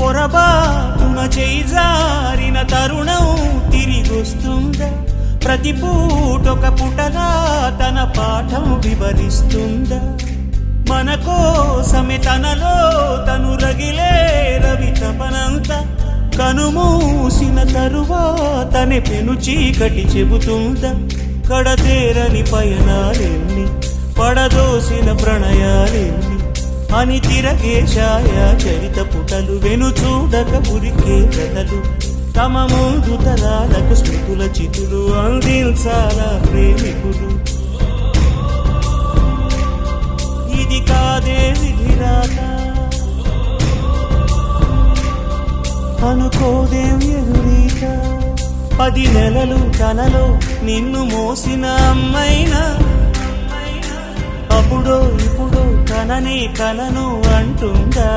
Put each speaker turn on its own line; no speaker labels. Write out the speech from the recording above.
పొరబాటున చేజారిన తరుణం తిరిగొస్తుందా? ప్రతి పూటొక పుటలా తన పాఠం వివరిస్తుందా? మన కోసమే తనలో తను రగిలే రవి తపనంత కనుమూసిన తరువాతనే పెను చీకటి చెబుతుందా? కడతేరని పయనాలెన్ని, పడదోసిన ప్రణయాలెన్ని అని తిరగే ఛాయా చరిత పుటలు, వెను చూడక ఉరికే కథలు, తమ ముందు తరాలకు స్మృతుల చితులు అందించాలా ప్రేమికులు. ఇది కాదే విధిరాత, అనుకోదేం ఎదురీత. 10 నెలలు తనలో నిన్ను మోసిన అమ్మైనా అప్పుడో ఇప్పుడో తనని కలను అంటుందా?